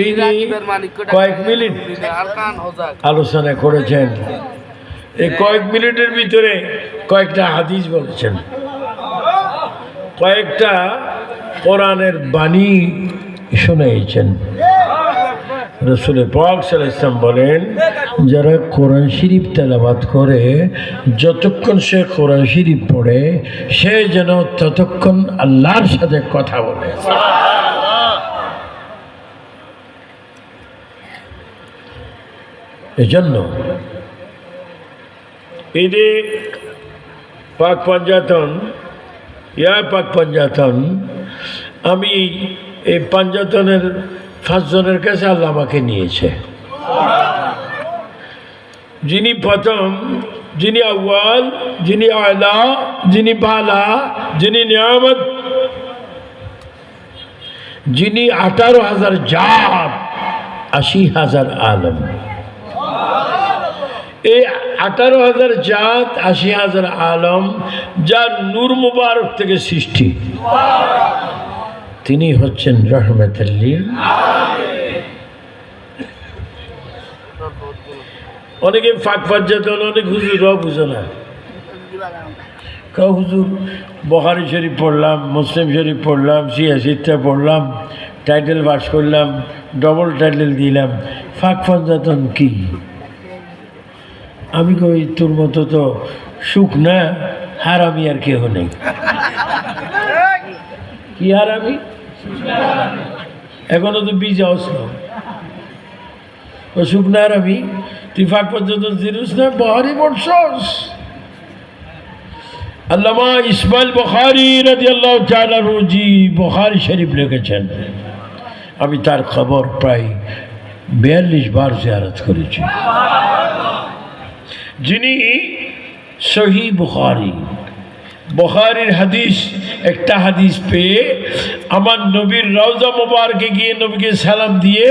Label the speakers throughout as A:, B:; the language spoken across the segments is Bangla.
A: এই কয়েক মিনিট আলোচনা করেছেন, এই কয়েক মিনিটের ভিতরে কয়েকটা হাদিস বলেছেন, কয়েকটা কোরআনের বাণী শুনেছেন। রাসূল পাক সাল্লাল্লাহু আলাইহি ওয়াসাল্লাম বলেন, যারা কোরআন শরীফ তেলাওয়াত করে যতক্ষণ সে কোরআন শরীফ পড়ে সে যেন ততক্ষণ আল্লাহর সাথে কথা বলে। এজন্য এই যে পাক পাঞ্জাতন, পাক পাঞ্জাতন, আমি এই পাঞ্জাতনের 5 জনের কাছে আল্লাহ আমাকে নিয়েছে। যিনি প্রথম, যিনি আউয়াল, যিনি আলা, যিনি বালা, যিনি নিয়ামত, যিনি 18,000 জাত, 80,000 আলম। এই 18,000 জাত, 80,000 আলম যার নূর মুবারক থেকে সৃষ্টি, তিনি হচ্ছেন রহমতুল লিল আলামিন। অনেকে ফাঁক পাঞ্জাতন, অনেক হুজুরও বুঝে না। হুজুর বুখারী শরীফ পড়লাম, মুসলিম শরীফ পড়লাম, সিয়াসিটা পড়লাম, টাইটেল পাস করলাম, ডবল টাইটেল দিলাম, ফাঁক পাঞ্জাতন কি? আমি কই তোর মতো তো সুখ না, হারামি আর কেহ নেই। কি হারামি? এখনো তো বীজ আসলো সুখ না হারামি। তুই ফাঁক পর্যন্ত জিরুস না, বুখারী পড়ছস। আল্লামা ইসমাইল বুখারী রাদিয়াল্লাহু তাআলা রুজি বুখারী শরীফ লিখেছেন। আমি তার খবর প্রায় 42 বার জিয়ারত করেছি। যিনি সহিহ বুখারী, বুখারীর হাদিস, একটা হাদিস পেয়ে আমার নবীর রওজা মুবারকে গিয়ে নবীকে সালাম দিয়ে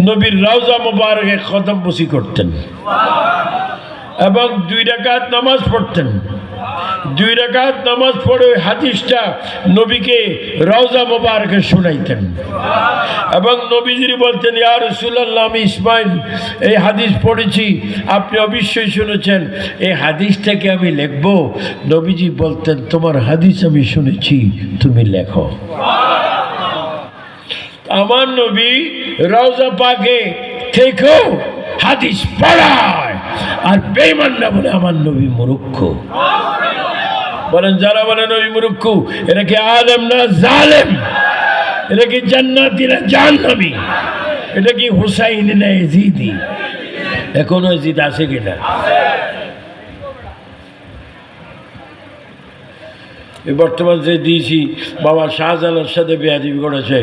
A: নবীর রওজা মুবারকে কদম বসি করতেন এবং 2 রাকাত নামাজ পড়তেন। 2 রাকাত নামাজ পড়ে হাদিসটা নবীকে রওজা মুবারকে শুনাইতেন এবং নবীজি বলতেন, ইয়া রাসূলুল্লাহ, আমি ইসমাইল এই হাদিস পড়েছি, আপনি অবশ্যই শুনেছেন, এই হাদিসটাকে আমি লিখব। নবীজি বলতেন, তোমার হাদিস আমি শুনেছি, তুমি লেখো। আমার নবী রওজা পাকে থেকেও হাদিস পড়ায়, আর বেঈমান না বলে আমার নবী মূর্খ। বলেন, যারা বলে নবী মূর্খ, এরা কি আলেম না জালেম? এটা কি জান্নাতি না জাহান্নামী? এটা কি হুসাইনি না ইয়াজিদি? এখনো ইয়াজিদ আছে কিনা? এই বর্তমান যে দিয়েছি বাবা শাহজালালের সাথে বেয়াদবি করেছে,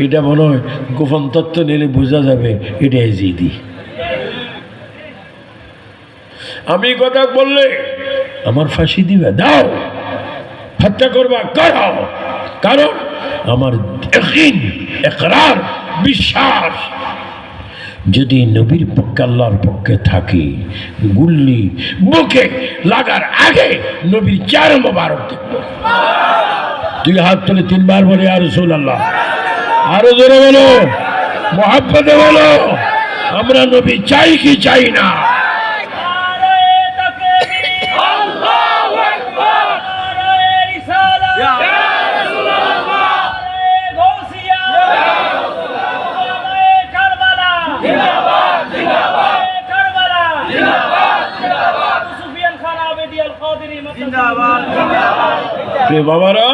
A: এটা মনে হয় গোপন তত্ত্ব নিলে বোঝা যাবে এটা ইয়াজিদি। আমি কথা বললে আমার ফাঁসি দিবে, দাও। হত্যা করবা, করো। কারণ আমার ইয়াকিন, ইকরার, বিশ্বাস যদি নবীর পক্ষে, আল্লাহর পক্ষে থাকে, গুল্লি বুকে লাগার আগে নবীর চার মোবারক দেখব। 2 হাত তুলে 3 বার বলে, ইয়া রাসূলুল্লাহ। আরো জোরে বলো, মুহাব্বতে বলো, আমরা নবী চাই কি চাই না? বাবারা